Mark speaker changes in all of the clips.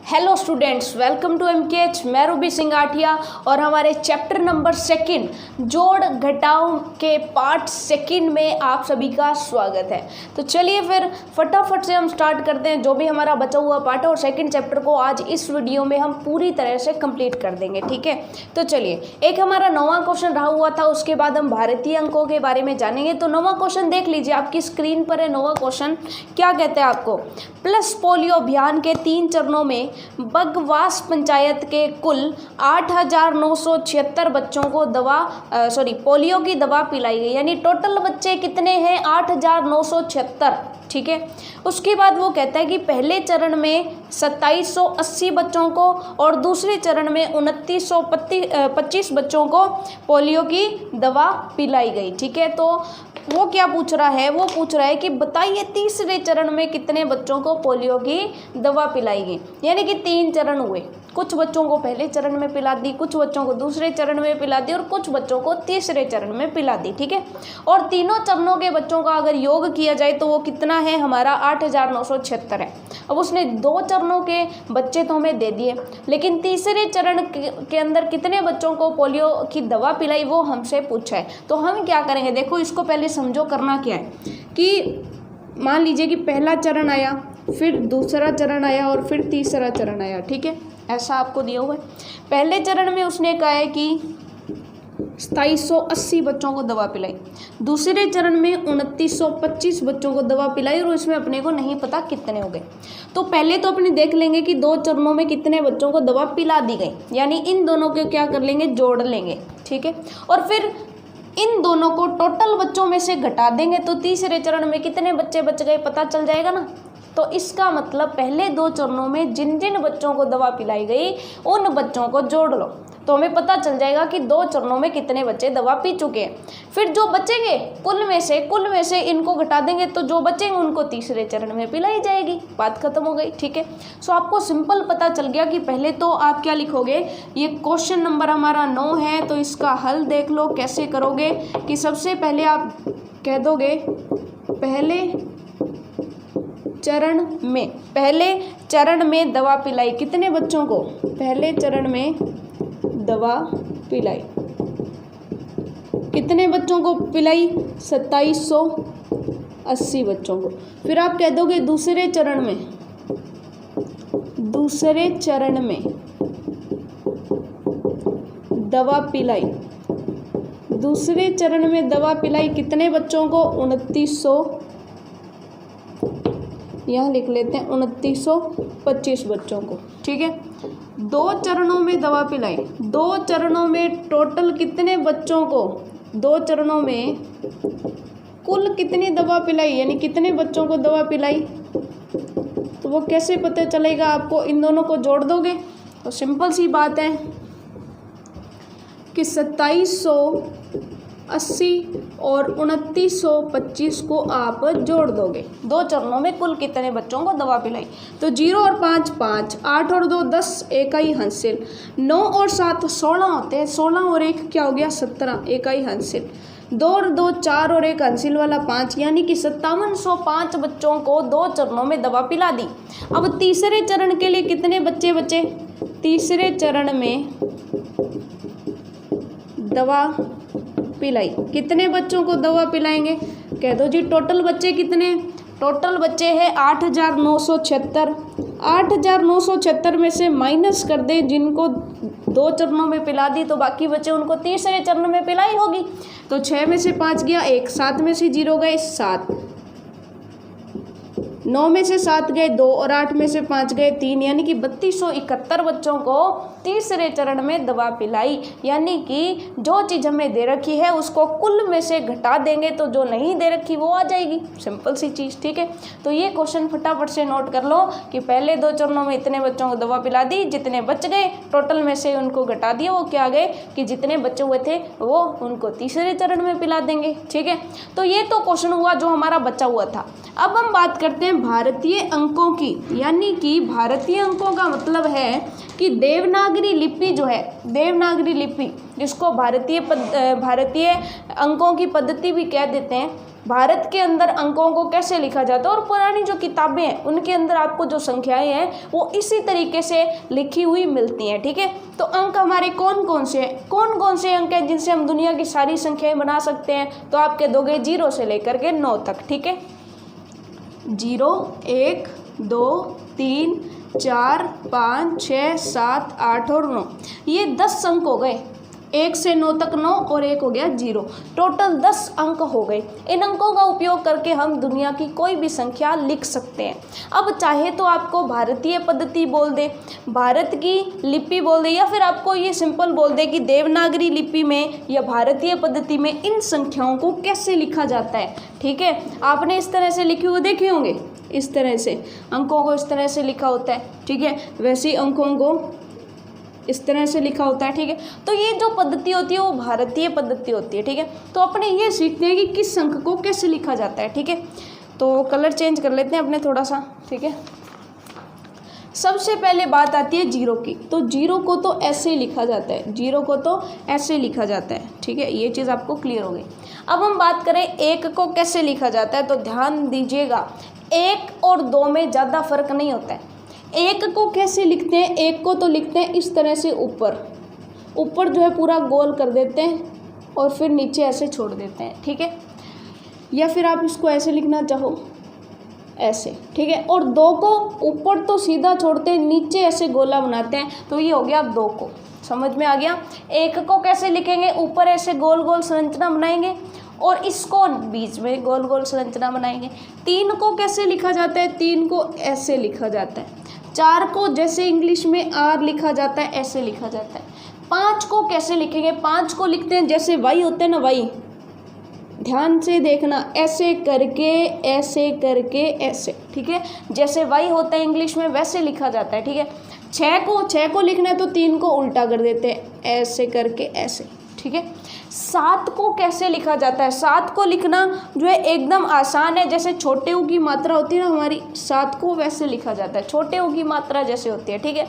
Speaker 1: Hello students, welcome to MKH. मैं रूबी सिंह आठिया और हमारे चैप्टर नंबर 2 जोड़ घटाव के पार्ट 2 में आप सभी का स्वागत है। तो चलिए फिर फटाफट से हम स्टार्ट करते हैं जो भी हमारा बचा हुआ पार्ट है और 2nd चैप्टर को आज इस वीडियो में हम पूरी तरह से कंप्लीट कर देंगे। ठीक है, तो चलिए, एक हमारा 9वां क्वेश्चन रहा हुआ था, उसके बाद हम भारतीय अंकों के बारे में जानेंगे। तो 9वां क्वेश्चन देख लीजिए, आपकी स्क्रीन पर है। 9वां क्वेश्चन क्या कहते हैं आपको, प्लस पोलियो अभियान के 3 चरणों में बगवास पंचायत के कुल 8,976 बच्चों को पोलियो की दवा पिलाई गई। यानी टोटल बच्चे कितने हैं, 8,976। ठीक है, उसके बाद वो कहता है कि पहले चरण में 2780 बच्चों को और दूसरे चरण में 2925 बच्चों को पोलियो की दवा पिलाई गई। ठीक है, तो वो क्या पूछ रहा है, वो पूछ रहा है कि बताइए तीसरे चरण में कितने बच्चों को पोलियो की दवा पिलाई गई। यानी कि 3 चरण हुए, कुछ बच्चों को पहले चरण में पिला दी, कुछ बच्चों को दूसरे चरण में पिला दी और कुछ बच्चों को तीसरे चरण में पिला दी। ठीक है, और तीनों चरणों के बच्चों का अगर योग किया जाए तो वो कितना है, हमारा 8,976 है। अब उसने 2 चरणों के बच्चे तो हमें दे दिए, लेकिन तीसरे चरण के अंदर कितने बच्चों को पोलियो की दवा पिलाई वो हमसे पूछा है। तो हम क्या करेंगे, देखो इसको पहले समझो, करना क्या है कि मान लीजिए कि पहला चरण आया, फिर दूसरा चरण आया और फिर तीसरा चरण आया। ठीक है, ऐसा आपको दिया हुआ है। पहले चरण में उसने कहा है कि 2780 बच्चों को दवा पिलाई, दूसरे चरण में 2925 बच्चों को दवा पिलाई और इसमें अपने को नहीं पता कितने हो गए। तो पहले तो अपने देख लेंगे कि 2 चरणों में कितने बच्चों को दवा पिला दी गई, यानी इन दोनों के क्या कर लेंगे, जोड़ लेंगे। ठीक है, और फिर इन दोनों को टोटल बच्चों में से घटा देंगे तो तीसरे चरण में कितने बच्चे बच गए पता चल जाएगा ना। तो इसका मतलब पहले 2 चरणों में जिन जिन बच्चों को दवा पिलाई गई उन बच्चों को जोड़ लो तो हमें पता चल जाएगा कि 2 चरणों में कितने बच्चे दवा पी चुके हैं। फिर जो बचेंगे कुल में से इनको घटा देंगे तो जो बचेंगे उनको तीसरे चरण में पिलाई जाएगी, बात खत्म हो गई। ठीक है, सो आपको सिंपल पता चल गया कि पहले तो आप क्या लिखोगे, ये क्वेश्चन नंबर हमारा 9 है तो इसका हल देख लो कैसे करोगे कि सबसे पहले आप कह दोगे पहले चरण में दवा पिलाई कितने बच्चों को, पहले चरण में दवा पिलाई कितने बच्चों को पिलाई, 2780 बच्चों को। फिर आप कह दोगे दूसरे चरण में दवा पिलाई, दूसरे चरण में दवा पिलाई कितने बच्चों को, 2900, यहाँ लिख लेते हैं 2925 बच्चों को। ठीक है, 2 चरणों में दवा पिलाई, 2 चरणों में टोटल कितने बच्चों को, 2 चरणों में कुल कितनी दवा पिलाई, यानी कितने बच्चों को दवा पिलाई, तो वो कैसे पता चलेगा आपको, इन दोनों को जोड़ दोगे तो सिंपल सी बात है कि 2780 और 2925 को आप जोड़ दोगे। 2 चरणों में कुल कितने बच्चों को दवा पिलाई, तो 0 और 5 5, 8 और 2 10, इकाई हासिल, 9 और 7 16 होते हैं, 16 और 1 क्या हो गया, 17, इकाई हासिल, 2 और 2 4 और 1 हासिल वाला 5, यानी कि 5705 बच्चों को 2 चरणों में दवा पिला दी। अब तीसरे चरण के लिए कितने बच्चे बचे, तीसरे चरण में दवा पिलाई कितने बच्चों को दवा पिलाएंगे, कह दो जी टोटल बच्चे कितने, टोटल बच्चे हैं 8,976। 8,976 में से माइनस कर दे जिनको 2 चरणों में पिला दी तो बाकी बच्चे उनको तीसरे चरण में पिलाई होगी। तो 6 में से 5 गया 1, 7 में से 0 गए 7, 9 में से 7 गए 2 और 8 में से 5 गए 3, यानी कि 3271 बच्चों को तीसरे चरण में दवा पिलाई। यानी कि जो चीज़ हमें दे रखी है उसको कुल में से घटा देंगे तो जो नहीं दे रखी वो आ जाएगी, सिंपल सी चीज़। ठीक है, तो ये क्वेश्चन फटाफट से नोट कर लो कि पहले 2 चरणों में इतने बच्चों को दवा पिला दी, जितने बच गए टोटल में से उनको घटा दिया, वो क्या गए कि जितने बच्चे हुए थे वो उनको तीसरे चरण में पिला देंगे। ठीक है, तो ये तो क्वेश्चन हुआ जो हमारा बचा हुआ था। अब हम बात करते हैं भारतीय अंकों की, यानी कि भारतीय अंकों का मतलब है कि देवनागरी लिपि जो है, देवनागरी लिपि जिसको भारतीय अंकों की पद्धति भी कह देते हैं, भारत के अंदर अंकों को कैसे लिखा जाता है, और पुरानी जो किताबें हैं उनके अंदर आपको जो संख्याएं हैं वो इसी तरीके से लिखी हुई मिलती हैं। ठीक है, तो अंक हमारे कौन कौन से अंक हैं जिनसे हम दुनिया की सारी संख्याएं बना सकते हैं, तो आपके दोगे 0 से लेकर के 9 तक। ठीक है, 0, 1, 2, 3, 4, 5, 6, 7, 8 और 9, ये 10 अंक हो गए। 1 से 9 तक 9 और 1 हो गया 0, टोटल 10 अंक हो गए। इन अंकों का उपयोग करके हम दुनिया की कोई भी संख्या लिख सकते हैं। अब चाहे तो आपको भारतीय पद्धति बोल दे, भारत की लिपि बोल दे, या फिर आपको ये सिंपल बोल दे कि देवनागरी लिपि में या भारतीय पद्धति में इन संख्याओं को कैसे लिखा जाता है। ठीक है, आपने इस तरह से लिखे हुए देखे होंगे, इस तरह से अंकों को इस तरह से लिखा होता है। ठीक है, वैसे ही अंकों को इस तरह से लिखा होता है। ठीक है, तो ये जो पद्धति होती है वो भारतीय पद्धति होती है। ठीक है, तो अपने ये सीखते हैं कि किस अंक को कैसे लिखा जाता है। ठीक है, तो कलर चेंज कर लेते हैं अपने थोड़ा सा। ठीक है, सबसे पहले बात आती है 0 की, तो 0 को तो ऐसे लिखा जाता है, 0 को तो ऐसे लिखा जाता है। ठीक है, ये चीज़ आपको क्लियर हो गई। अब हम बात करें 1 को कैसे लिखा जाता है, तो ध्यान दीजिएगा 1 और 2 में ज़्यादा फर्क नहीं होता है। 1 को कैसे लिखते हैं, 1 को तो लिखते हैं इस तरह से, ऊपर जो है पूरा गोल कर देते हैं और फिर नीचे ऐसे छोड़ देते हैं। ठीक है, या फिर आप इसको ऐसे लिखना चाहो, ऐसे। ठीक है, और 2 को ऊपर तो सीधा छोड़ते हैं, नीचे ऐसे गोला बनाते हैं, तो ये हो गया 2 को। समझ में आ गया। 1 को कैसे लिखेंगे, ऊपर ऐसे गोल गोल संरचना बनाएंगे और इसको बीच में गोल गोल संरचना बनाएंगे। 3 को कैसे लिखा जाता है, 3 को ऐसे लिखा जाता है। 4 को जैसे इंग्लिश में R लिखा जाता है ऐसे लिखा जाता है। 5 को कैसे लिखेंगे, 5 को लिखते हैं जैसे वाई होते हैं ना, वाई, ध्यान से देखना, ऐसे करके ऐसे। ठीक है, जैसे वाई होता है इंग्लिश में वैसे लिखा जाता है। ठीक है, 6 को लिखना है तो 3 को उल्टा कर देते हैं, ऐसे करके ऐसे। ठीक है, 7 को कैसे लिखा जाता है, 7 को लिखना जो है एकदम आसान है, जैसे छोटे ऊ की मात्रा होती है ना हमारी, 7 को वैसे लिखा जाता है, छोटे ऊ की मात्रा जैसे होती है। ठीक है,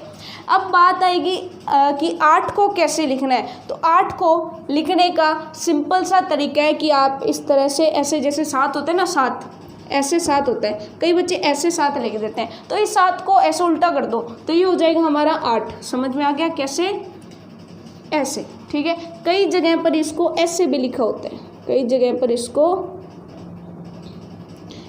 Speaker 1: अब बात आएगी कि 8 को कैसे लिखना है, तो 8 को लिखने का सिंपल सा तरीका है कि आप इस तरह से ऐसे, जैसे 7 होते हैं ना, 7 ऐसे 7 होता है, कई बच्चे ऐसे 7 लिख देते हैं, तो इस 7 को ऐसे उल्टा कर दो तो ये हो जाएगा हमारा 8। समझ में आ गया कैसे, ऐसे। ठीक है, कई जगह पर इसको ऐसे भी लिखा होता है, कई जगह पर इसको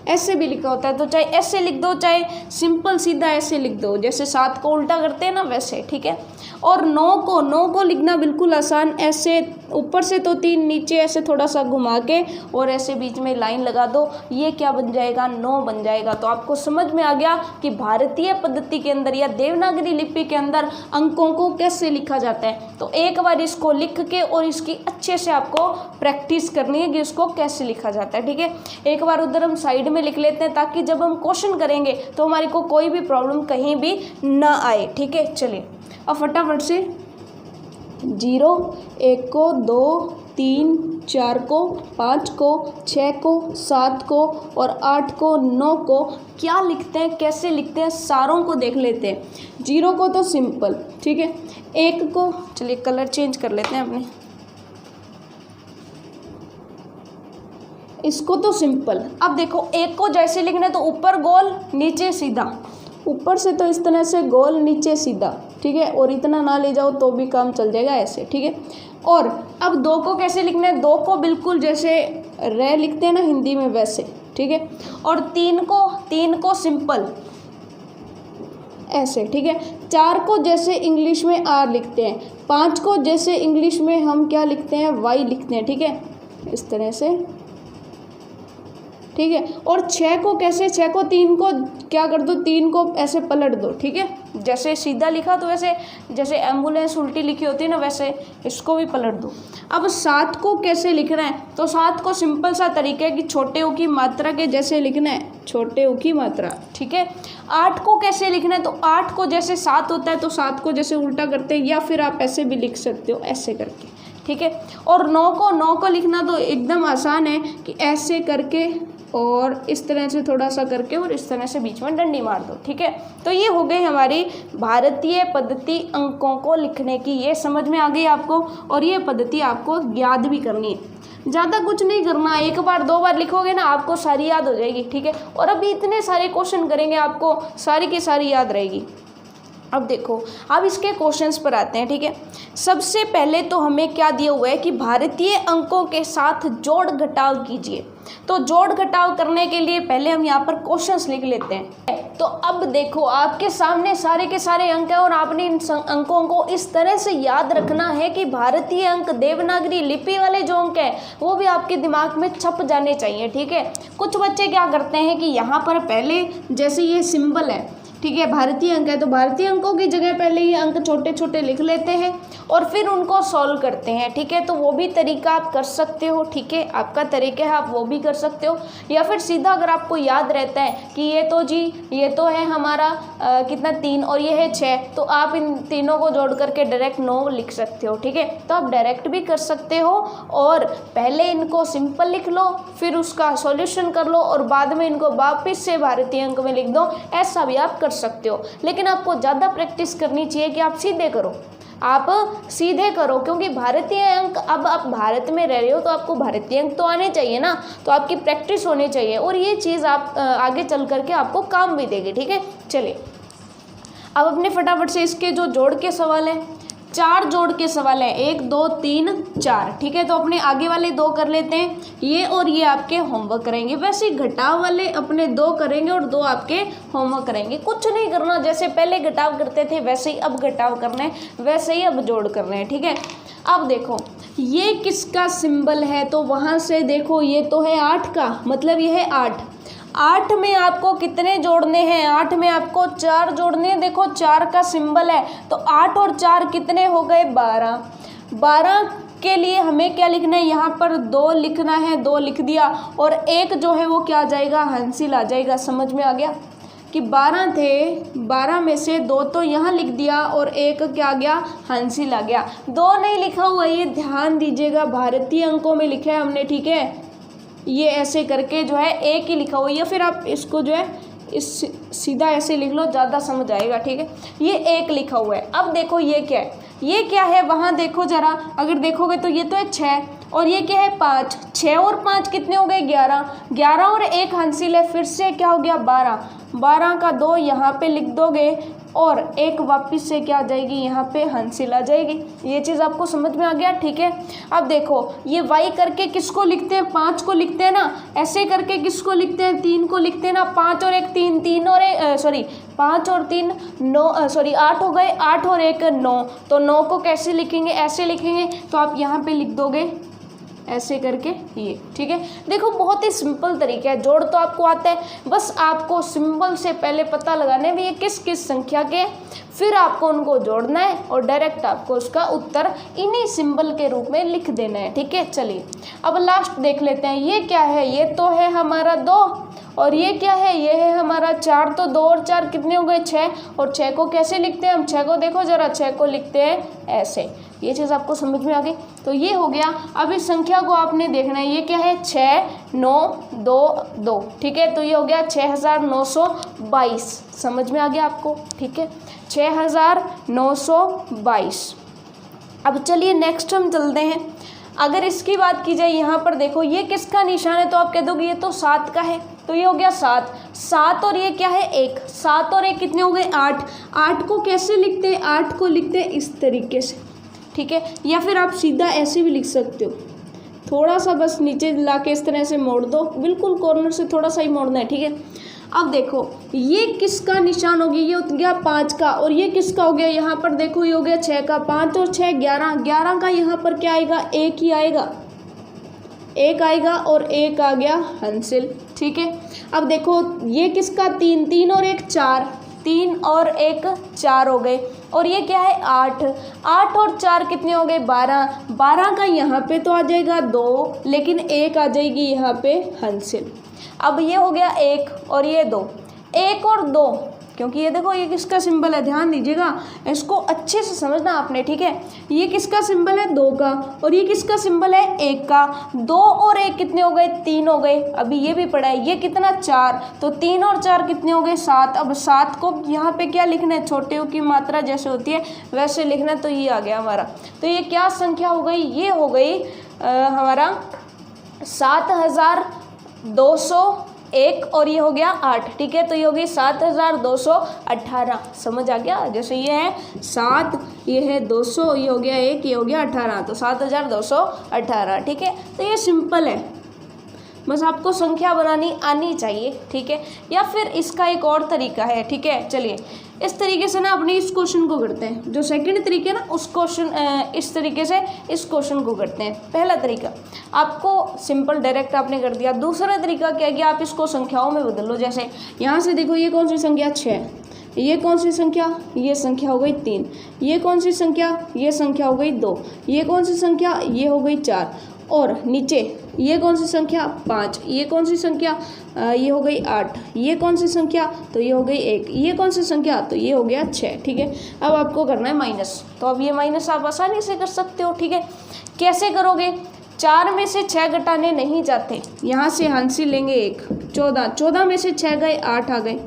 Speaker 1: ऐसे भी लिखा होता है, तो चाहे ऐसे लिख दो चाहे सिंपल सीधा ऐसे लिख दो, जैसे 7 को उल्टा करते हैं ना वैसे। ठीक है, और 9 को लिखना बिल्कुल आसान, ऐसे ऊपर से तो 3, नीचे ऐसे थोड़ा सा घुमा के और ऐसे बीच में लाइन लगा दो, ये क्या बन जाएगा, 9 बन जाएगा। तो आपको समझ में आ गया कि भारतीय पद्धति के अंदर या देवनागरी लिपि के अंदर अंकों को कैसे लिखा जाता है। तो एक बार इसको लिख के और इसकी अच्छे से आपको प्रैक्टिस करनी है कि इसको कैसे लिखा जाता है। ठीक है, एक बार उधर हम साइड में लिख लेते हैं ताकि जब हम क्वेश्चन करेंगे तो हमारे को कोई भी प्रॉब्लम कहीं भी ना आए। ठीक है, चलिए अब फटाफट से 0, 1 को, 2, 3, 4 को, 5 को, 6 को, 7 को और 8 को, 9 को क्या लिखते हैं, कैसे लिखते हैं, सारों को देख लेते हैं। 0 को तो सिंपल, ठीक है। 1 को चलिए कलर चेंज कर लेते हैं अपने, इसको तो सिंपल। अब देखो 1 को जैसे लिखना है तो ऊपर गोल नीचे सीधा, ऊपर से तो इस तरह से गोल नीचे सीधा, ठीक है, और इतना ना ले जाओ तो भी काम चल जाएगा ऐसे, ठीक है। और अब 2 को कैसे लिखना है, 2 को बिल्कुल जैसे रे लिखते हैं ना हिंदी में वैसे, ठीक है। और 3 को सिंपल ऐसे, ठीक है। 4 को जैसे इंग्लिश में आर लिखते हैं, 5 को जैसे इंग्लिश में हम क्या लिखते हैं, वाई लिखते हैं, ठीक है, इस तरह से, ठीक है। और 6 को कैसे, 6 को 3 को क्या कर दो, 3 को ऐसे पलट दो, ठीक है, जैसे सीधा लिखा तो वैसे, जैसे एम्बुलेंस उल्टी लिखी होती है ना वैसे इसको भी पलट दो। अब 7 को कैसे लिखना है, तो 7 को सिंपल सा तरीका है कि छोटे ऊ की मात्रा के जैसे लिखना है, छोटे ऊ की मात्रा, ठीक है। 8 को कैसे लिखना है, तो 8 को जैसे 7 होता है तो 7 को जैसे उल्टा करते हैं, या फिर आप ऐसे भी लिख सकते हो ऐसे करके, ठीक है। और 9 को लिखना तो एकदम आसान है कि ऐसे करके और इस तरह से थोड़ा सा करके और इस तरह से बीच में डंडी मार दो, ठीक है। तो ये हो गई हमारी भारतीय पद्धति अंकों को लिखने की, ये समझ में आ गई आपको, और ये पद्धति आपको याद भी करनी है। ज़्यादा कुछ नहीं करना, एक बार दो बार लिखोगे ना आपको सारी याद हो जाएगी, ठीक है। और अभी इतने सारे क्वेश्चन करेंगे, आपको सारी की सारी याद रहेगी। अब देखो, अब इसके क्वेश्चंस पर आते हैं, ठीक है। सबसे पहले तो हमें क्या दिया हुआ है कि भारतीय अंकों के साथ जोड़ घटाव कीजिए। तो जोड़ घटाव करने के लिए पहले हम यहाँ पर क्वेश्चंस लिख लेते हैं। तो अब देखो, आपके सामने सारे के सारे अंक हैं और आपने इन अंकों को इस तरह से याद रखना है कि भारतीय अंक देवनागरी लिपि वाले जो अंक हैं वो भी आपके दिमाग में छप जाने चाहिए, ठीक है। कुछ बच्चे क्या करते हैं कि यहाँ पर पहले जैसे ये सिंबल है, ठीक है, भारतीय अंक है, तो भारतीय अंकों की जगह पहले ये अंक छोटे छोटे लिख लेते हैं और फिर उनको सॉल्व करते हैं, ठीक है। तो वो भी तरीका आप कर सकते हो, ठीक है, आपका तरीका है, आप वो भी कर सकते हो। या फिर सीधा अगर आपको याद रहता है कि ये तो जी ये तो है हमारा कितना 3 और ये है 6, तो आप इन तीनों को जोड़ करके डायरेक्ट 9 लिख सकते हो, ठीक है। तो आप डायरेक्ट भी कर सकते हो और पहले इनको सिंपल लिख लो, फिर उसका सॉल्यूशन कर लो और बाद में इनको वापस से भारतीय अंक में लिख दो, ऐसा भी आप सकते हो। लेकिन आपको ज़्यादा प्रैक्टिस करनी चाहिए कि आप सीधे करो, आप सीधे करो, क्योंकि भारतीय अंक, अब आप भारत में रह रहे हो तो आपको भारतीय अंक तो आने चाहिए ना, तो आपकी प्रैक्टिस होनी चाहिए और ये चीज़ आप आगे चल करके आपको काम भी देगी, ठीक है। चलिए अब अपने फटाफट से इसके जो जोड़ के सवाल हैं, 4 जोड़ के सवाल हैं, 1 2 3 4, ठीक है। तो अपने आगे वाले 2 कर लेते हैं, ये और ये आपके होमवर्क करेंगे। वैसे घटाव वाले अपने 2 करेंगे और 2 आपके होमवर्क करेंगे। कुछ नहीं करना, जैसे पहले घटाव करते थे वैसे ही अब घटाव करना है, वैसे ही अब जोड़ करना है, ठीक है। अब देखो ये किसका सिंबल है, तो वहाँ से देखो ये तो है 8 का, मतलब ये है 8 में आपको कितने जोड़ने हैं, 8 में आपको 4 जोड़ने हैं। देखो 4 का सिंबल है, तो 8 और 4 कितने हो गए 12 के लिए हमें क्या लिखना है, यहाँ पर 2 लिखना है, 2 लिख दिया और एक जो है वो क्या आ जाएगा, हंसिल आ जाएगा। समझ में आ गया कि 12 थे, 12 में से 2 तो यहाँ लिख दिया और एक क्या आ गया, हंसिल आ गया। 2 नहीं लिखा हुआ, ये ध्यान दीजिएगा, भारतीय अंकों में लिखा है हमने, ठीक है। ये ऐसे करके जो है एक ही लिखा हुआ, या फिर आप इसको जो है इस सीधा ऐसे लिख लो, ज़्यादा समझ आएगा, ठीक है। ये एक लिखा हुआ है। अब देखो ये क्या है, ये क्या है, वहाँ देखो ज़रा, अगर देखोगे तो ये तो है 6 और ये क्या है 5, 6 और 5 कितने हो गए 11 और एक हंसिल है, फिर से क्या हो गया 12 का 2 यहाँ पे लिख दोगे और एक वापस से क्या आ जाएगी, यहाँ पे हंसिल आ जाएगी। ये चीज़ आपको समझ में आ गया, ठीक है। अब देखो ये वाई करके किसको लिखते हैं, 5 को लिखते हैं ना, ऐसे करके किसको लिखते हैं, 3 को लिखते हैं ना, 5 और 1 3, 3 और 5 और 3 9, 8 हो गए, 8 और 1 9, तो 9 को कैसे लिखेंगे, ऐसे लिखेंगे, तो आप यहाँ पे लिख दोगे ऐसे करके ये, ठीक है। देखो बहुत ही सिंपल तरीका है, जोड़ तो आपको आता है, बस आपको सिंबल से पहले पता लगाना है भी ये किस किस संख्या के, फिर आपको उनको जोड़ना है और डायरेक्ट आपको उसका उत्तर इन्हीं सिंबल के रूप में लिख देना है, ठीक है। चलिए अब लास्ट देख लेते हैं, ये क्या है, ये तो है हमारा 2 और ये क्या है, ये है हमारा 4, तो 2 और 4 कितने हो गए 6, और 6 को कैसे लिखते हैं हम, 6 को देखो ज़रा, 6 को लिखते हैं ऐसे। ये चीज़ आपको समझ में आ गई, तो ये हो गया। अब इस संख्या को आपने देखना है, ये क्या है 6 9 2 2, ठीक है। तो ये हो गया 6922, समझ में आ गया आपको, ठीक है, 6922। अब चलिए नेक्स्ट हम चलते हैं। अगर इसकी बात की जाए, यहाँ पर देखो ये किसका निशान है, तो आप कह दोगे ये तो 7 का है, तो ये हो गया 7 और ये क्या है 1, 7 और 1 कितने हो गए 8 को कैसे लिखते हैं, 8 को लिखते हैं इस तरीके से, ठीक है। या फिर आप सीधा ऐसे भी लिख सकते हो, थोड़ा सा बस नीचे ला के इस तरह से मोड़ दो, बिल्कुल कॉर्नर से थोड़ा सा ही मोड़ना है, ठीक है। अब देखो ये किसका निशान हो गया, ये हो गया 5 का, और ये किसका हो गया, यहाँ पर देखो ये हो गया 6 का, 5 और 6 11 का, यहाँ पर क्या आएगा, 1 ही आएगा, 1 आएगा और 1 आ गया हंसिल, ठीक है। अब देखो ये किसका 3 और 1 4, 3 और 1 4 हो गए, और ये क्या है 8 और 4 कितने हो गए 12 का, यहाँ पे तो आ जाएगा 2, लेकिन 1 आ जाएगी यहाँ पे हंसिल। अब ये हो गया 1 और ये 2, 1 और 2, क्योंकि ये देखो ये किसका सिंबल है, ध्यान दीजिएगा, इसको अच्छे से समझना आपने, ठीक है। ये किसका सिंबल है 2 का, और ये किसका सिंबल है 1 का, 2 और 1 कितने हो गए 3 हो गए। अभी ये भी पढ़ा है, ये कितना 4, तो 3 और 4 कितने हो गए 7। अब 7 को यहाँ पे क्या लिखना है, छोटे की मात्रा जैसे होती है वैसे लिखना है, तो ये आ गया हमारा। तो ये क्या संख्या हो गई, ये हो गई हमारा 7201 और ये हो गया 8, ठीक है। तो ये होगी 7218, समझ आ गया। जैसे ये है 7, ये है 200, ये हो गया 1, ये हो गया 18, तो 7218, ठीक है। तो ये सिंपल है, बस आपको संख्या बनानी आनी चाहिए, ठीक है। या फिर इसका एक और तरीका है, ठीक है। चलिए इस तरीके से ना अपने इस क्वेश्चन को करते हैं, जो सेकंड तरीके ना उस क्वेश्चन इस तरीके से इस क्वेश्चन को करते हैं। पहला तरीका आपको सिंपल डायरेक्ट आपने कर दिया। दूसरा तरीका क्या है कि आप इसको संख्याओं में बदल लो। जैसे यहाँ से देखो, ये कौन सी संख्या 6, ये कौन सी संख्या, ये संख्या हो गई 3, ये कौन सी संख्या, ये संख्या हो गई 2, ये कौन सी संख्या, ये हो गई 4, और नीचे ये कौन सी संख्या 5, ये कौन सी संख्या, ये हो गई 8, ये कौन सी संख्या, तो ये हो गई 1, ये कौन सी संख्या, तो ये हो गया 6, ठीक है। अब आपको करना है माइनस, तो अब ये माइनस आप आसानी से कर सकते हो, ठीक है। कैसे करोगे, 4 में से 6 घटाने नहीं जाते, यहाँ से हांसिल लेंगे 1, 14 में से 6 गए 8 आ गए,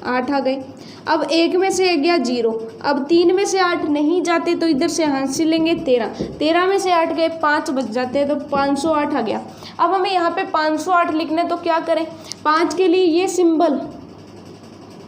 Speaker 1: 8 आ गए। अब 1 में से 1 गया 0, अब 3 में से 8 नहीं जाते तो इधर से हांसिल लेंगे 13, 13 में से 8 गए 5 बच जाते हैं, तो 508 आ गया। अब हमें यहाँ पे 508 लिखना है, तो क्या करें, 5 के लिए ये सिंबल,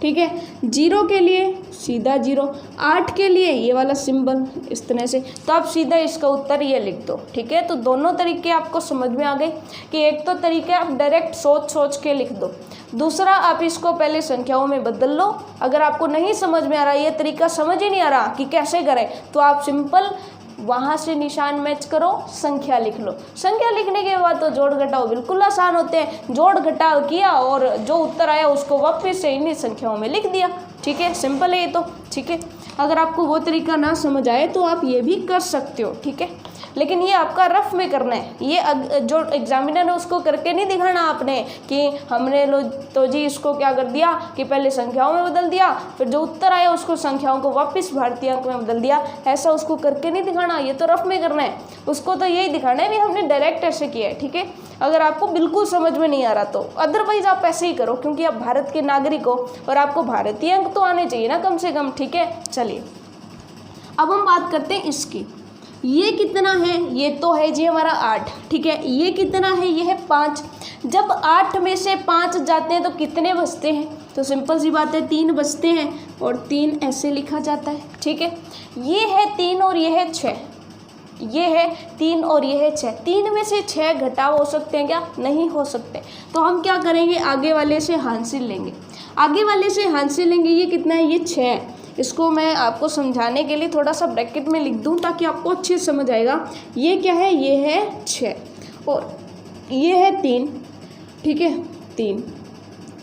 Speaker 1: ठीक है, 0 के लिए सीधा 0, 8 के लिए ये वाला सिंबल इस तरह से, तो आप सीधा इसका उत्तर ये लिख दो, ठीक है। तो दोनों तरीके आपको समझ में आ गए कि एक तो तरीके आप डायरेक्ट सोच के लिख दो, दूसरा आप इसको पहले संख्याओं में बदल लो। अगर आपको नहीं समझ में आ रहा, ये तरीका समझ ही नहीं आ रहा कि कैसे करें, तो आप सिंपल वहाँ से निशान मैच करो, संख्या लिख लो। संख्या लिखने के बाद तो जोड़ घटाओ बिल्कुल आसान होते हैं, जोड़ घटाव किया और जो उत्तर आया उसको वापस से इन्हीं संख्याओं में लिख दिया, ठीक है। सिंपल है ये तो, ठीक है। अगर आपको वो तरीका ना समझ आए तो आप ये भी कर सकते हो, ठीक है। लेकिन ये आपका रफ में करना है, ये जो एग्जामिनर है उसको करके नहीं दिखाना आपने कि हमने तो जी इसको क्या कर दिया कि पहले संख्याओं में बदल दिया, फिर जो उत्तर आया उसको संख्याओं को वापस भारतीय अंक में बदल दिया, ऐसा उसको करके नहीं दिखाना, ये तो रफ में करना है। उसको तो यही दिखाना है भी हमने डायरेक्ट ऐसे किया है, ठीक है। अगर आपको बिल्कुल समझ में नहीं आ रहा तो अदरवाइज आप ऐसे ही करो, क्योंकि आप भारत के नागरिक हो और आपको भारतीय अंक तो आने चाहिए ना कम से कम, ठीक है। चलिए अब हम बात करते हैं इसकी, ये कितना है, ये तो है जी हमारा 8, ठीक है। ये कितना है, ये है 5। जब 8 में से 5 जाते हैं तो कितने बचते हैं, तो सिंपल सी बात है 3 बचते हैं, और 3 ऐसे लिखा जाता है, ठीक है। ये है 3 और ये है 6, ये है 3 और ये है 6, 3 में से 6 घटाव हो सकते हैं क्या, नहीं हो सकते। तो हम क्या करेंगे, आगे वाले से हांसिल लेंगे, आगे वाले से हांसिल लेंगे। ये कितना है, ये 6 है। इसको मैं आपको समझाने के लिए थोड़ा सा ब्रैकेट में लिख दूं ताकि आपको अच्छे से समझ आएगा। ये क्या है, ये है 6 और ये है 3, ठीक है, 3,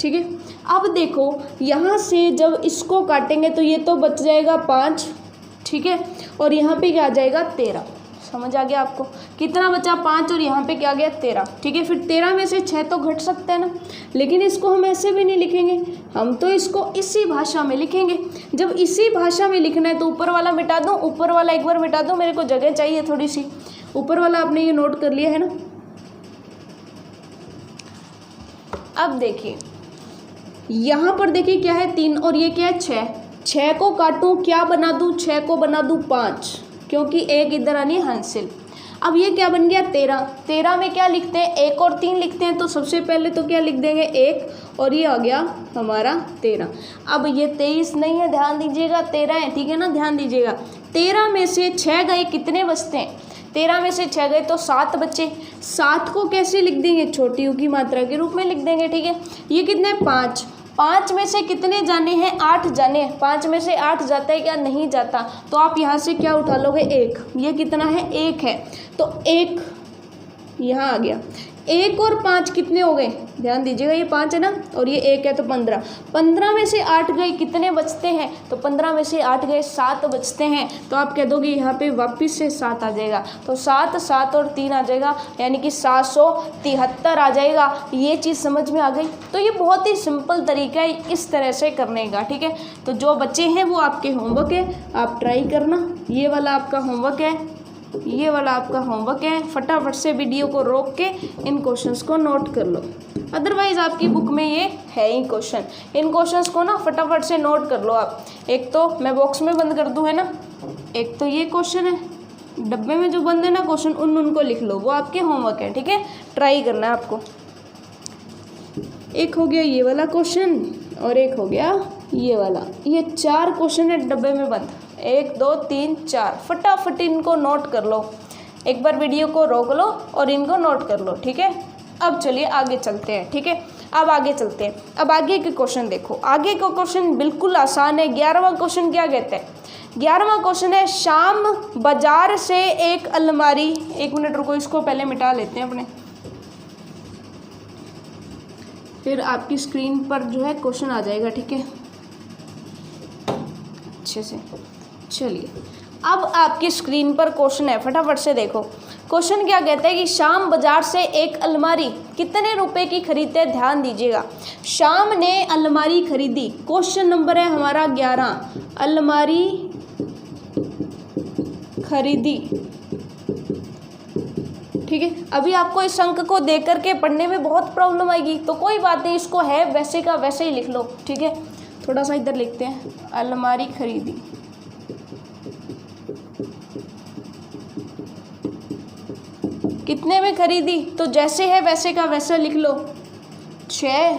Speaker 1: ठीक है। अब देखो यहाँ से जब इसको काटेंगे तो ये तो बच जाएगा 5, ठीक है, और यहाँ पे क्या आ जाएगा 13। समझ आ गया आपको, कितना बचा 5 और यहाँ पे क्या आ गया 13, ठीक है। फिर 13 में से 6 तो घट सकते हैं ना, लेकिन इसको हम ऐसे भी नहीं लिखेंगे, हम तो इसको इसी भाषा में लिखेंगे। जब इसी भाषा में लिखना है तो ऊपर वाला मिटा दो, ऊपर वाला एक बार मिटा दो, मेरे को जगह चाहिए थोड़ी सी। ऊपर वाला आपने ये नोट कर लिया है ना। अब देखिए यहाँ पर देखिए क्या है 3 और ये क्या है 6, 6 को काटूँ क्या बना दूँ, 6 को बना दूँ 5, क्योंकि एक इधर आनी हांसिल। अब ये क्या बन गया 13, 13 में क्या लिखते हैं 1 और 3 लिखते हैं, तो सबसे पहले तो क्या लिख देंगे 1 और ये आ गया हमारा 13। अब ये 23 नहीं है, ध्यान दीजिएगा 13 है, ठीक है ना, ध्यान दीजिएगा। 13 में से 6 गए कितने बचते हैं, 13 में से 6 गए तो 7 बचे। 7 को कैसे लिख देंगे, छोटी यू की मात्रा के रूप में लिख देंगे, ठीक है। ये कितने 5, 5 में से कितने जाने हैं 8 जाने हैं, 5 में से 8 जाता है क्या, नहीं जाता, तो आप यहाँ से क्या उठा लोगे 1, ये कितना है 1 है, तो 1 यहाँ आ गया। 1 और 5 कितने हो गए, ध्यान दीजिएगा, ये 5 है ना और ये 1 है तो 15। 15 में से 8 गए कितने बचते हैं, तो 15 में से 8 गए 7 बचते हैं, तो आप कह दोगे यहाँ पे वापस से 7 आ जाएगा, तो 7 7 और 3 आ जाएगा, यानी कि 773 आ जाएगा। ये चीज़ समझ में आ गई। तो ये बहुत ही सिंपल तरीका है इस तरह से करने का, ठीक है। तो जो बच्चे हैं वो आपके होमवर्क है, आप ट्राई करना। ये वाला आपका होमवर्क है, ये वाला आपका होमवर्क है। फटाफट से वीडियो को रोक के इन क्वेश्चंस को नोट कर लो, अदरवाइज आपकी बुक में ये है ही क्वेश्चन। इन क्वेश्चंस को ना फटाफट से नोट कर लो आप। एक तो मैं बॉक्स में बंद कर दूँ, है ना, एक तो ये क्वेश्चन है, डब्बे में जो बंद है ना क्वेश्चन उनको लिख लो, वो आपके होमवर्क है, ठीक है, ट्राई करना है आपको। एक हो गया ये वाला क्वेश्चन और एक हो गया ये वाला। ये 4 क्वेश्चन है डब्बे में बंद, 1 2 3 4। फटाफट इनको नोट कर लो, एक बार वीडियो को रोक लो और इनको नोट कर लो, ठीक है। अब चलिए आगे चलते हैं, ठीक है। अब आगे चलते हैं। अब आगे के क्वेश्चन देखो, आगे का क्वेश्चन बिल्कुल आसान है। 11वां क्वेश्चन क्या कहते हैं? 11वां क्वेश्चन है, शाम बाजार से एक अलमारी, 1 मिनट रुको, इसको पहले मिटा लेते हैं अपने, फिर आपकी स्क्रीन पर जो है क्वेश्चन आ जाएगा, ठीक है, अच्छे से। चलिए अब आपकी स्क्रीन पर क्वेश्चन है, फटाफट से देखो। क्वेश्चन क्या कहता है कि श्याम बाजार से एक अलमारी कितने रुपए की खरीदते? ध्यान दीजिएगा, श्याम ने अलमारी खरीदी। क्वेश्चन नंबर है हमारा 11, अलमारी खरीदी, ठीक है। अभी आपको इस अंक को देख करके पढ़ने में बहुत प्रॉब्लम आएगी, तो कोई बात नहीं, इसको है वैसे का वैसे ही लिख लो, ठीक है। थोड़ा सा इधर लिखते हैं, अलमारी खरीदी, कितने में खरीदी? तो जैसे है वैसे का वैसा लिख लो, 6,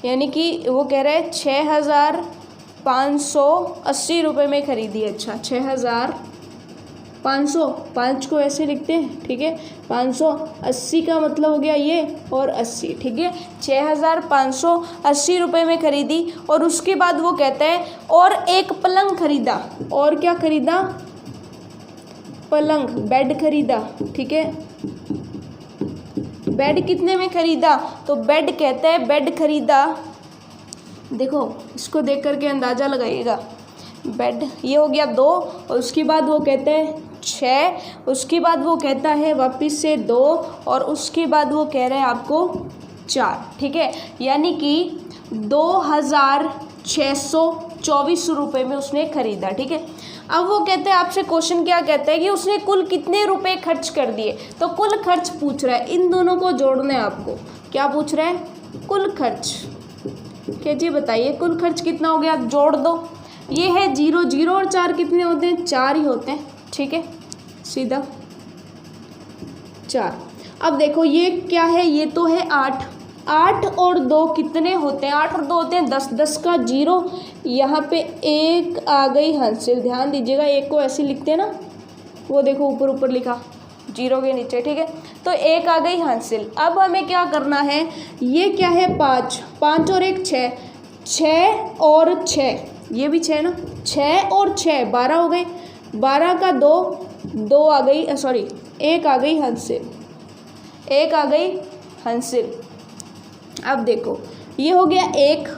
Speaker 1: यानी कि वो कह रहे हैं 6,580 रुपये में खरीदी। अच्छा, 6,500, 5 को ऐसे लिखते हैं, ठीक है। 580 का मतलब हो गया ये और 80, ठीक है। 6,580 रुपये में खरीदी। और उसके बाद वो कहता है और एक पलंग खरीदा। और क्या खरीदा? पलंग, बेड खरीदा, ठीक है। बेड कितने में खरीदा? तो बेड कहते हैं, बेड खरीदा, देखो इसको देख करके अंदाज़ा लगाइएगा। बेड ये हो गया 2, और उसके बाद वो कहते हैं 6, उसके बाद वो कहता है वापस से 2, और उसके बाद वो कह रहे हैं आपको 4, ठीक है। यानी कि 2,624 रुपये में उसने खरीदा, ठीक है। अब वो कहते हैं, आपसे क्वेश्चन क्या कहता है कि उसने कुल कितने रुपए खर्च कर दिए? तो कुल खर्च पूछ रहा है, इन दोनों को जोड़ना है आपको। क्या पूछ रहा है? कुल खर्च। क्या जी बताइए, कुल खर्च कितना हो गया? जोड़ दो, ये है 0 0 और 4 कितने होते हैं? 4 ही होते हैं, ठीक है, सीधा 4। अब देखो ये क्या है? ये तो है 8, 8 और 2 कितने होते हैं? 8 और 2 होते हैं 10, 10 का 0, यहाँ पे 1 आ गई हंसिल। ध्यान दीजिएगा, 1 को ऐसे लिखते हैं ना, वो देखो ऊपर ऊपर लिखा 0 के नीचे, ठीक है। तो 1 आ गई हंसिल। अब हमें क्या करना है? ये क्या है? 5, 5 और 1 6, 6 और 6, ये भी 6 ना, 6 और 6 12 हो गए, 12 का 2, 2 आ गई, सॉरी 1 आ गई हंसिल, 1 आ गई हंसिल। अब देखो ये हो गया 1,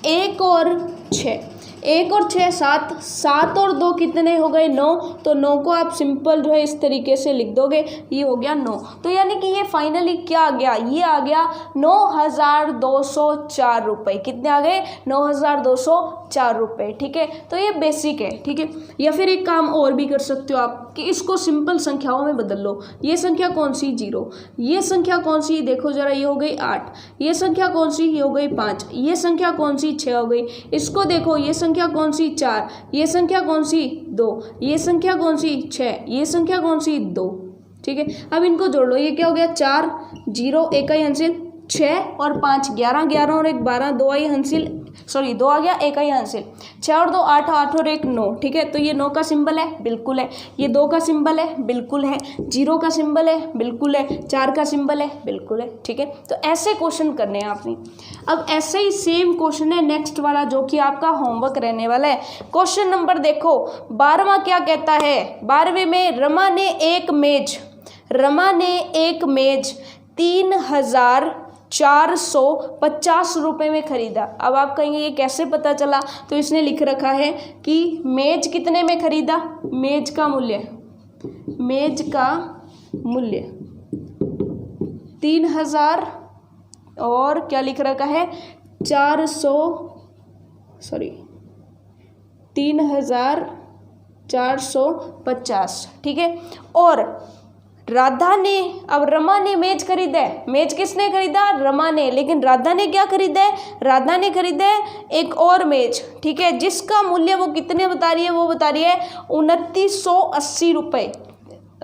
Speaker 1: 1 और 6, 1 और 6 7, 7 और 2 कितने हो गए? 9। तो 9 को आप सिंपल जो है इस तरीके से लिख दोगे, ये हो गया 9। तो यानी कि ये फाइनली क्या आ गया? ये आ गया 9,204 रुपये। कितने आ गए? 9,204 रुपये, ठीक है। तो ये बेसिक है, ठीक है। या फिर एक काम और भी कर सकते हो आप कि इसको सिंपल संख्याओं में बदल लो। ये संख्या कौन सी? 0। ये संख्या कौन सी? देखो जरा, ये हो गई 8। ये संख्या कौन सी? ये हो गई 5। ये संख्या कौन सी? 6 हो गई। इसको देखो, ये संख्या कौन सी? 4। ये संख्या कौन सी? 2। ये संख्या कौन सी? 6। ये संख्या कौन सी? 2, ठीक है। अब इनको जोड़ लो, ये क्या हो गया? 4 0 1 आई हंसिल, 6 और 5 11, 11 और 1 12, 2 आई हंसिल, सॉरी 2 आ गया, 1 आई हंसिल, 6 और 2 8, 8 और 1 9, ठीक है। तो ये 9 का सिंबल है, बिल्कुल है। ये 2 का सिंबल है, बिल्कुल है। 0 का सिंबल है, बिल्कुल है। 4 का सिंबल है, बिल्कुल है, ठीक है। तो ऐसे क्वेश्चन करने हैं आपने। अब ऐसे ही सेम क्वेश्चन है नेक्स्ट वाला, जो कि आपका होमवर्क रहने वाला है। क्वेश्चन नंबर देखो 12वां क्या कहता है? 12वें में रमा ने एक मेज 3,450 रुपये में खरीदा। अब आप कहेंगे ये कैसे पता चला? तो इसने लिख रखा है कि मेज कितने में खरीदा? मेज का मूल्य 3,000 और क्या लिख रखा है? 3,450, ठीक है। और राधा ने, अब रमा ने मेज खरीदा है, मेज किसने खरीदा? रमा ने। लेकिन राधा ने क्या खरीदा है? राधा ने खरीदा है एक और मेज, ठीक है, जिसका मूल्य वो कितने बता रही है? वो बता रही है 2980 रुपये,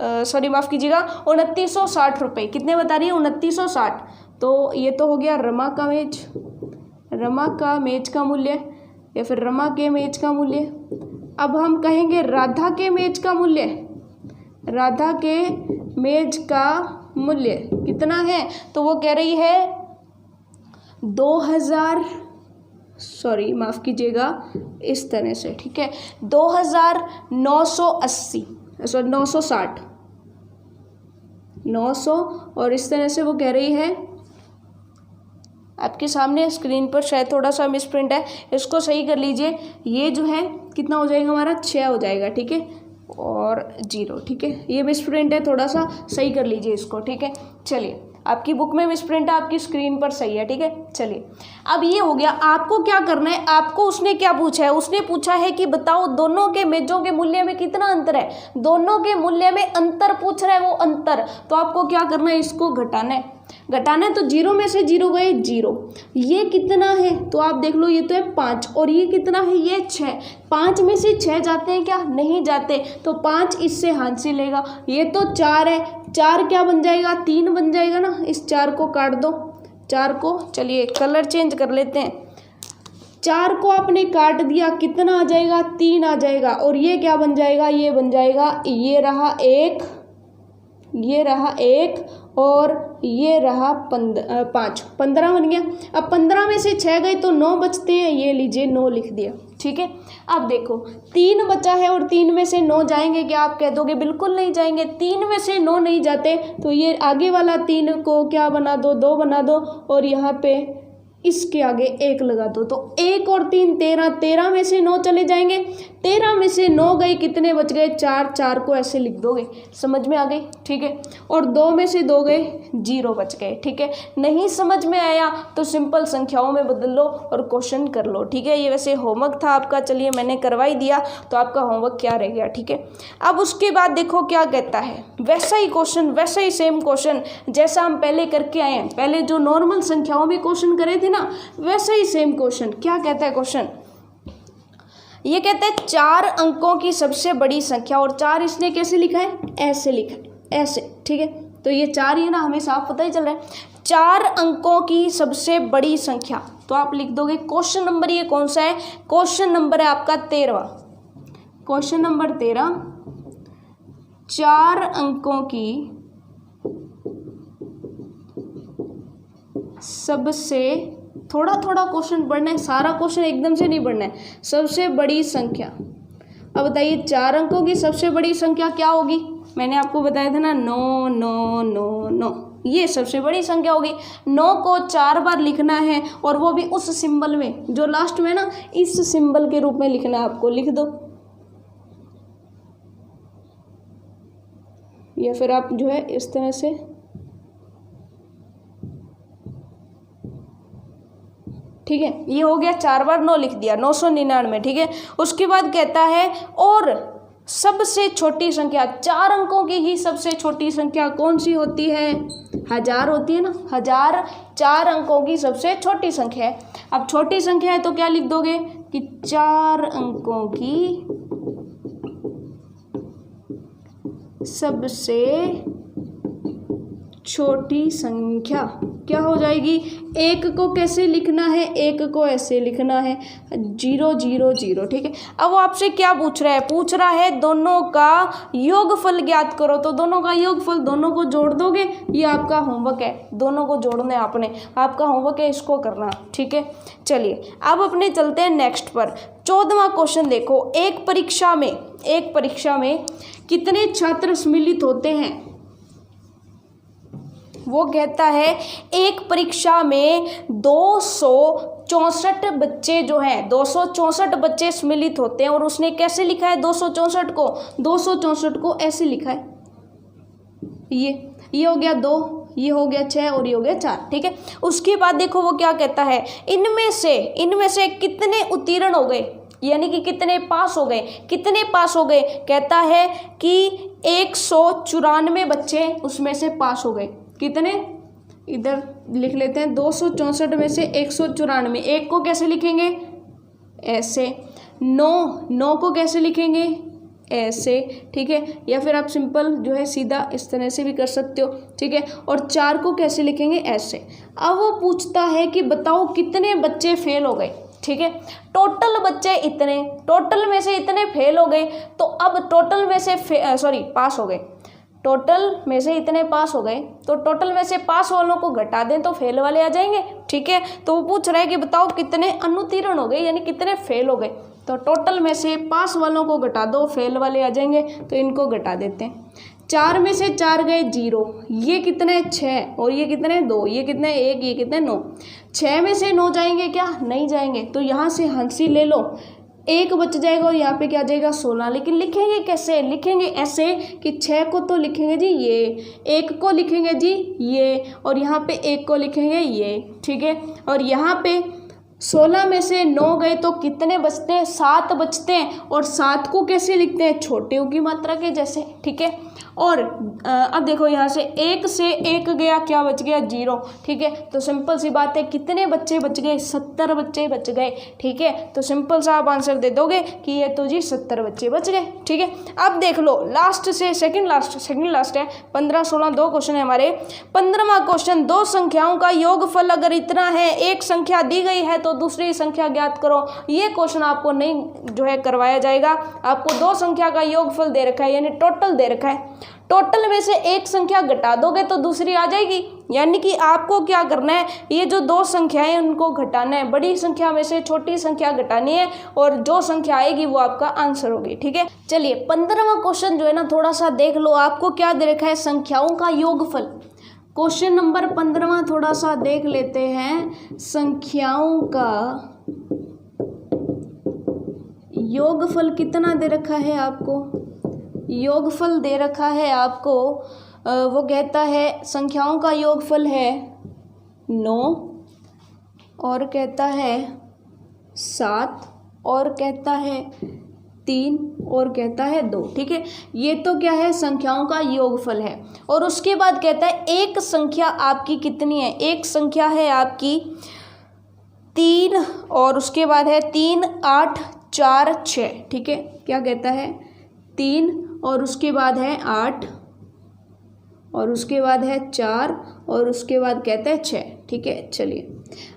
Speaker 1: सॉरी माफ़ कीजिएगा 2960 रुपये। कितने बता रही है? 2960। तो ये तो हो गया रमा का मेज, रमा का मेज का मूल्य, या फिर रमा के मेज का मूल्य। अब हम कहेंगे राधा के मेज का मूल्य, राधा के मेज का मूल्य कितना है? तो वो कह रही है 2000, सॉरी माफ़ कीजिएगा इस तरह से, ठीक है, 2980, सॉरी 960, 900, और इस तरह से वो कह रही है, आपके सामने स्क्रीन पर शायद थोड़ा सा मिसप्रिंट है, इसको सही कर लीजिए। ये जो है कितना हो जाएगा हमारा? 6 हो जाएगा, ठीक है, और 0, ठीक है, ये मिसप्रिंट है, थोड़ा सा सही कर लीजिए इसको, ठीक है। चलिए, आपकी बुक में मिसप्रिंट है, आपकी स्क्रीन पर सही है, ठीक है। चलिए, अब ये हो गया। आपको क्या करना है? आपको उसने क्या पूछा है? उसने पूछा है कि बताओ दोनों के मेजों के मूल्य में कितना अंतर है। दोनों के मूल्य में अंतर पूछ रहा है, वो अंतर। तो आपको क्या करना है? इसको घटाना है, घटाना है। तो 0 में से 0 गए 0। ये कितना है? तो आप देख लो, ये तो है 5, और ये कितना है? ये 6। 5 में से 6 जाते हैं क्या? नहीं जाते। तो 5 इससे हासिल लेगा। ये तो 4 है, 4 क्या बन जाएगा? 3 बन जाएगा ना। इस 4 को काट दो, 4 को, चलिए कलर चेंज कर लेते हैं। 4 को आपने काट दिया, कितना आ जाएगा? 3 आ जाएगा। और ये क्या बन जाएगा? ये बन जाएगा, ये रहा 1, ये रहा 1, और ये रहा 5, 15 बन गया। अब 15 में से 6 गए तो 9 बचते हैं, ये लीजिए 9 लिख दिया, ठीक है। अब देखो 3 बचा है और 3 में से 9 जाएंगे क्या? आप कह दोगे बिल्कुल नहीं जाएंगे। 3 में से 9 नहीं जाते, तो ये आगे वाला 3 को क्या बना दो? 2 बना दो, और यहाँ पे इसके आगे 1 लगा दो। तो 1 और 3 13, 13 में से 9 चले जाएंगे। 13 में से 9 गए, कितने बच गए? 4, 4 को ऐसे लिख दोगे, समझ में आ गई, ठीक है। और 2 में से 2 गए, 0 बच गए, ठीक है। नहीं समझ में आया तो सिंपल संख्याओं में बदल लो और क्वेश्चन कर लो, ठीक है। ये वैसे होमवर्क था आपका, चलिए मैंने करवा ही दिया, तो आपका होमवर्क क्या रह गया, ठीक है। अब उसके बाद देखो क्या कहता है, वैसा ही क्वेश्चन, वैसा ही सेम क्वेश्चन जैसा हम पहले करके आए हैं। पहले जो नॉर्मल संख्याओं में क्वेश्चन करे थे ना, वैसा ही सेम क्वेश्चन। क्या कहता है क्वेश्चन? ये कहता है 4 अंकों की सबसे बड़ी संख्या, और 4 इसने कैसे लिखा है? ऐसे लिखा है, ऐसे, ठीक है। तो ये 4 ही है ना, हमें साफ पता ही चल रहा है। 4 अंकों की सबसे बड़ी संख्या, तो आप लिख दोगे क्वेश्चन नंबर, ये कौन सा है? क्वेश्चन नंबर है आपका 13वां, क्वेश्चन नंबर 13। 4 अंकों की सबसे, थोड़ा थोड़ा क्वेश्चन पढ़ना है, सारा क्वेश्चन एकदम से नहीं पढ़ना है। सबसे बड़ी संख्या, अब बताइए 4 अंकों की सबसे बड़ी संख्या क्या होगी? मैंने आपको बताया था ना, 9 9 9 9, ये सबसे बड़ी संख्या होगी। 9 को 4 बार लिखना है, और वो भी उस सिंबल में जो लास्ट में ना, इस सिंबल के रूप में लिखना है आपको, लिख दो। या फिर आप जो है इस तरह से, ठीक है, ये हो गया 4 बार 9 लिख दिया, 999, ठीक है। उसके बाद कहता है और सबसे छोटी संख्या, 4 अंकों की ही सबसे छोटी संख्या कौन सी होती है? 1000 होती है ना। 1000 4 अंकों की सबसे छोटी संख्या है। अब छोटी संख्या है तो क्या लिख दोगे कि 4 अंकों की सबसे छोटी संख्या क्या हो जाएगी? 1 को कैसे लिखना है? 1 को ऐसे लिखना है, 0 0 0, ठीक है। अब वो आपसे क्या पूछ रहा है? पूछ रहा है दोनों का योगफल ज्ञात करो। तो दोनों का योगफल, दोनों को जोड़ दोगे, ये आपका होमवर्क है, दोनों को जोड़ना है आपने, आपका होमवर्क है, इसको करना, ठीक है। चलिए अब अपने चलते हैं नेक्स्ट पर। 14वां क्वेश्चन देखो, एक परीक्षा में कितने छात्र सम्मिलित होते हैं? वो कहता है एक परीक्षा में 264 बच्चे जो हैं, 264 बच्चे सम्मिलित होते हैं, और उसने कैसे लिखा है 264 को? 264 को ऐसे लिखा है, ये हो गया 2, ये हो गया 6, और ये हो गया 4, ठीक है। उसके बाद देखो वो क्या कहता है, इनमें से कितने उत्तीर्ण हो गए, यानी कि कितने पास हो गए? कितने पास हो गए? कहता है कि 194 बच्चे उसमें से पास हो गए। कितने, इधर लिख लेते हैं 264 में से 194। एक को कैसे लिखेंगे, ऐसे। 9 को कैसे लिखेंगे, ऐसे, ठीक है। या फिर आप सिंपल जो है सीधा इस तरह से भी कर सकते हो, ठीक है। और 4 को कैसे लिखेंगे, ऐसे। अब वो पूछता है कि बताओ कितने बच्चे फेल हो गए, ठीक है। टोटल बच्चे इतने, टोटल में से इतने फेल हो गए, तो अब टोटल में से पास हो गए, टोटल में से इतने पास हो गए, तो टोटल में से पास वालों को घटा दें तो फेल वाले आ जाएंगे, ठीक है। तो वो पूछ रहा है कि बताओ कितने अनुत्तीर्ण हो गए, यानी कितने फेल हो गए। तो टोटल में से पास वालों को घटा दो, फेल वाले आ जाएंगे, तो इनको घटा देते हैं। 4 में से 4 गए 0, ये कितने 6, और ये कितने 2, ये कितने 1, ये कितने 9। 6 में से 9 जाएंगे क्या, नहीं जाएंगे, तो यहाँ से हंसी ले लो, 1 बच जाएगा और यहाँ पे क्या आ जाएगा 16। लेकिन लिखेंगे कैसे, लिखेंगे ऐसे कि 6 को तो लिखेंगे जी ये, 1 को लिखेंगे जी ये, और यहाँ पे 1 को लिखेंगे ये, ठीक है। और यहाँ पे 16 में से 9 गए तो कितने बचते हैं, 7 बचते हैं। और 7 को कैसे लिखते हैं, छोटे की मात्रा के जैसे, ठीक है। और अब देखो यहाँ से 1 से 1 गया, क्या बच गया 0, ठीक है। तो सिंपल सी बात है, कितने बच्चे बच गए, 70 बच्चे बच गए, ठीक है। तो सिंपल सा आप आंसर दे दोगे कि ये तो जी 70 बच्चे बच गए, ठीक है। अब देख लो लास्ट से सेकंड लास्ट है, 15, 16 2 क्वेश्चन है हमारे। 15वां क्वेश्चन, 2 संख्याओं का योगफल अगर इतना है, एक संख्या दी गई है तो दूसरी संख्या ज्ञात करो। ये क्वेश्चन आपको नहीं जो है करवाया जाएगा, आपको 2 संख्या का योगफल दे रखा है, यानी टोटल दे रखा है। टोटल में से एक संख्या घटा दोगे तो दूसरी आ जाएगी, यानी कि आपको क्या करना है, ये जो 2 संख्याएं उनको घटाना है, बड़ी संख्या में से छोटी संख्या घटानी है, और जो संख्या आएगी वो आपका आंसर होगी, ठीक है। चलिए 15वां क्वेश्चन जो है ना थोड़ा सा देख लो, आपको क्या दे रखा है, संख्याओं का योगफल। क्वेश्चन नंबर 15वां थोड़ा सा देख लेते हैं, संख्याओं का योगफल कितना दे रखा है आपको, योगफल दे रखा है आपको, वो कहता है संख्याओं का योगफल है 9, और कहता है 7, और कहता है 3, और कहता है 2, ठीक है। ये तो क्या है, संख्याओं का योगफल है। और उसके बाद कहता है एक संख्या आपकी कितनी है, एक संख्या है आपकी 3, और उसके बाद है 3, 8, 4, 6, ठीक है। क्या कहता है, 3, और उसके बाद है 8, और उसके बाद है 4, और उसके बाद कहते हैं 6, ठीक है। चलिए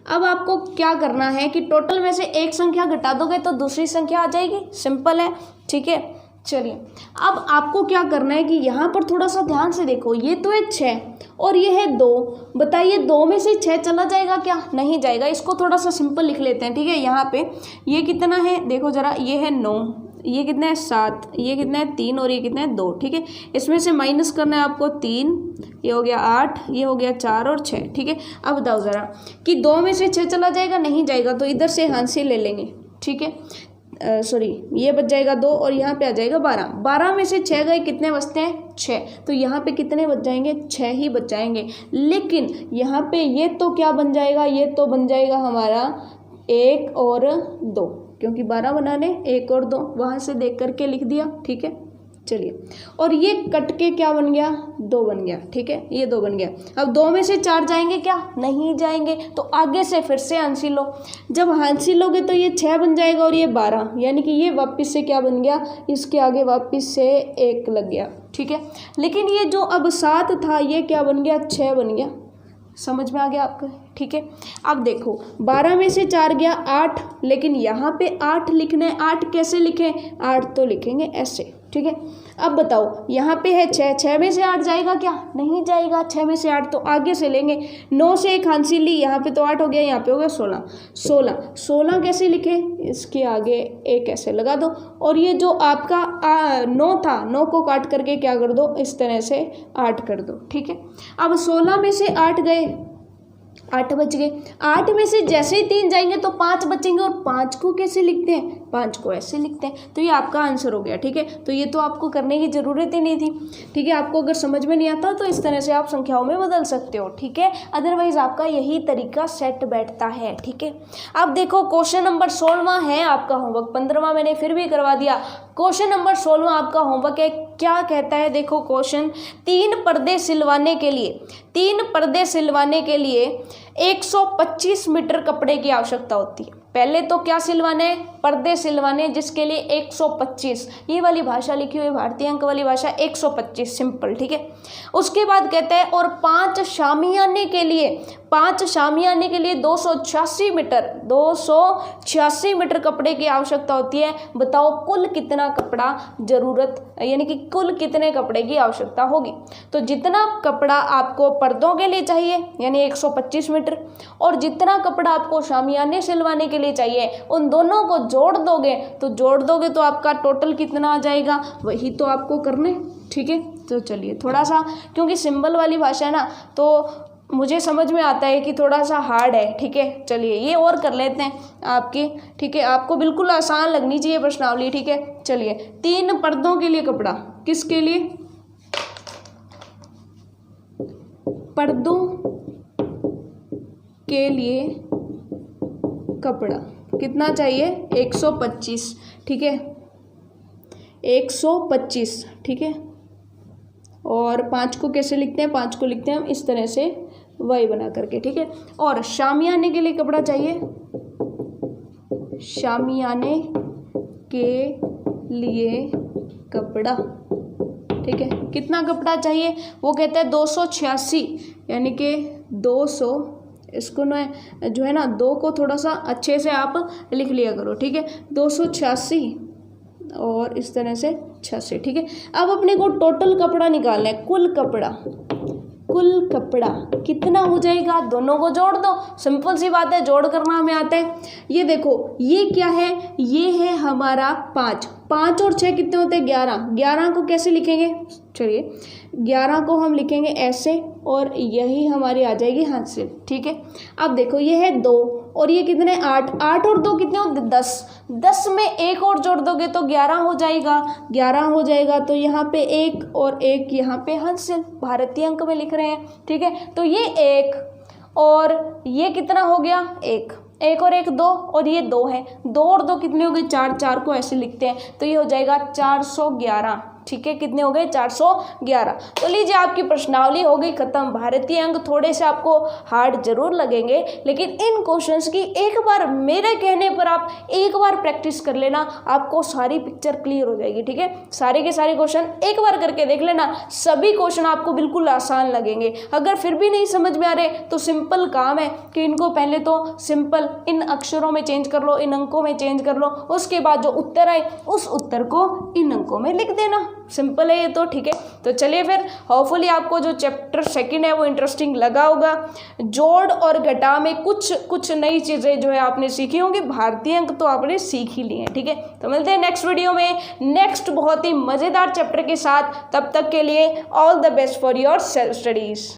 Speaker 1: अब आपको क्या करना है कि टोटल में से एक संख्या घटा दोगे तो दूसरी संख्या आ जाएगी, सिंपल है, ठीक है। चलिए अब आपको क्या करना है कि यहाँ पर थोड़ा सा ध्यान से देखो, ये तो है 6 और ये है 2, बताइए 2 में से 6 चला जाएगा क्या, नहीं जाएगा। इसको थोड़ा सा सिंपल लिख लेते हैं, ठीक है। यहाँ पे ये कितना है, देखो जरा, ये है 9, ये कितना है 7, ये कितना है 3, और ये कितना है 2, ठीक है। इसमें से माइनस करना है आपको 3, ये हो गया 8, ये हो गया 4 और 6, ठीक है। अब बताओ ज़रा कि 2 में से 6 चला जाएगा, नहीं जाएगा, तो इधर से हांसी ले लेंगे, ठीक है। सॉरी, ये बच जाएगा 2 और यहाँ पे आ जाएगा 12। 12 में से 6 गए, कितने बचते हैं 6, तो यहाँ पे कितने बच जाएंगे, 6 ही बच जाएंगे। लेकिन यहाँ पे ये तो क्या बन जाएगा, ये तो बन जाएगा हमारा 1 और 2, क्योंकि 12 बनाने 1 और 2 वहाँ से देख करके लिख दिया, ठीक है। चलिए, और ये कट के क्या बन गया, 2 बन गया, ठीक है, ये 2 बन गया। अब 2 में से 4 जाएंगे क्या, नहीं जाएंगे, तो आगे से फिर से हांसी लो। जब हांसी लोगे तो ये 6 बन जाएगा और ये 12, यानी कि ये वापस से क्या बन गया, इसके आगे वापस से 1 लग गया, ठीक है। लेकिन ये जो अब 7 था, ये क्या बन गया, 6 बन गया। समझ में आ गया आपको, ठीक है। अब देखो 12 में से 4 गया 8, लेकिन यहाँ पे 8 लिखने, 8 कैसे लिखें, 8 तो लिखेंगे ऐसे, ठीक है। अब बताओ यहाँ पे है 6, 6 में से 8 जाएगा क्या, नहीं जाएगा। 6 में से 8 तो आगे से लेंगे, 9 से एक हांसी ली, यहाँ पे तो 8 हो गया, यहाँ पे हो गया 16, 16 कैसे लिखे, इसके आगे 1 ऐसे लगा दो, और ये जो आपका 9 था, 9 को काट करके क्या कर दो, इस तरह से 8 कर दो, ठीक है। अब 16 में से 8 गए, 8 बच गए। 8 में से जैसे ही 3 जाएंगे तो 5 बचेंगे, और 5 को कैसे लिखते हैं, 5 को ऐसे लिखते हैं। तो ये आपका आंसर हो गया, ठीक है। तो ये तो आपको करने की ज़रूरत ही नहीं थी, ठीक है। आपको अगर समझ में नहीं आता तो इस तरह से आप संख्याओं में बदल सकते हो, ठीक है। अदरवाइज आपका यही तरीका सेट बैठता है, ठीक है। अब देखो क्वेश्चन नंबर 16वां है आपका होमवर्क, 15वां मैंने फिर भी करवा दिया। क्वेश्चन नंबर 16वां आपका होमवर्क है, क्या कहता है देखो क्वेश्चन, 3 पर्दे सिलवाने के लिए 125 मीटर कपड़े की आवश्यकता होती है। पहले तो क्या सिलवाने हैं, पर्दे सिलवाने, जिसके लिए 125, ये वाली भाषा लिखी हुई भारतीय अंक वाली भाषा 125 सिंपल, ठीक है। उसके बाद कहते हैं और 5 शामियाने के लिए 286 मीटर कपड़े की आवश्यकता होती है। बताओ कुल कितना कपड़ा जरूरत, यानी कि कुल कितने कपड़े की आवश्यकता होगी। तो जितना कपड़ा आपको पर्दों के लिए चाहिए यानी 125 मीटर, और जितना कपड़ा आपको शामियाने सिलवाने के लिए चाहिए, उन दोनों को जोड़ दोगे तो आपका टोटल कितना आ जाएगा, वही तो आपको करना है, ठीक है। तो चलिए थोड़ा सा, क्योंकि सिंबल वाली भाषा है ना, तो मुझे समझ में आता है कि थोड़ा सा हार्ड है, ठीक है। चलिए ये और कर लेते हैं आपकी, ठीक है। आपको बिल्कुल आसान लगनी चाहिए प्रश्नावली, ठीक है। चलिए 3 पर्दों के लिए कपड़ा, किसके लिए, पर्दों के लिए कपड़ा कितना चाहिए, 125, ठीक है, 125, ठीक है। और 5 को कैसे लिखते हैं, 5 को लिखते हैं हम इस तरह से वाई बना करके, ठीक है। और शामियाने के लिए कपड़ा चाहिए, शामियाने के लिए कपड़ा, ठीक है। कितना कपड़ा चाहिए, वो कहता है 286, यानी कि 200, इसको ना जो है ना 2 को थोड़ा सा अच्छे से आप लिख लिया करो, ठीक है। 286 और इस तरह से 86, ठीक है। अब अपने को टोटल कपड़ा निकालना है, कुल कपड़ा कितना हो जाएगा, दोनों को जोड़ दो, सिंपल सी बात है, जोड़ करना हमें आता है। ये देखो ये क्या है, ये है हमारा 5 और 6 कितने होते हैं, 11 को कैसे लिखेंगे, चलिए 11 को हम लिखेंगे ऐसे, और यही हमारी आ जाएगी हासिल, ठीक है। अब देखो ये है 2 और ये कितने, 8 और 2 कितने होते, 10 में 1 और जोड़ दोगे तो 11 हो जाएगा, तो यहाँ पे 1 और 1 यहाँ पे हासिल, भारतीय अंक में लिख रहे हैं, ठीक है। तो ये 1 और ये कितना हो गया, 1 और 1 2, और ये 2 है, 2 और 2 कितने हो गए, 4 को ऐसे लिखते हैं, तो ये हो जाएगा 411, ठीक है। कितने हो गए, 411। तो लीजिए आपकी प्रश्नावली हो गई खत्म। भारतीय अंक थोड़े से आपको हार्ड जरूर लगेंगे, लेकिन इन क्वेश्चंस की एक बार मेरे कहने पर आप एक बार प्रैक्टिस कर लेना, आपको सारी पिक्चर क्लियर हो जाएगी, ठीक है। सारे के सारे क्वेश्चन एक बार करके देख लेना, सभी क्वेश्चन आपको बिल्कुल आसान लगेंगे। अगर फिर भी नहीं समझ में आ रहे तो सिंपल काम है कि इनको पहले तो सिंपल इन अक्षरों में चेंज कर लो, इन अंकों में चेंज कर लो, उसके बाद जो उत्तर आए उस उत्तर को इन अंकों में लिख देना, सिंपल है ये तो, ठीक है। तो चलिए फिर होपफुली आपको जो चैप्टर 2 है वो इंटरेस्टिंग लगा होगा। जोड़ और घटा में कुछ नई चीज़ें जो है आपने सीखी होंगी, भारतीय अंक तो आपने सीख ही लिए हैं, ठीक है। तो मिलते हैं नेक्स्ट वीडियो में नेक्स्ट बहुत ही मज़ेदार चैप्टर के साथ, तब तक के लिए all the best for your self studies.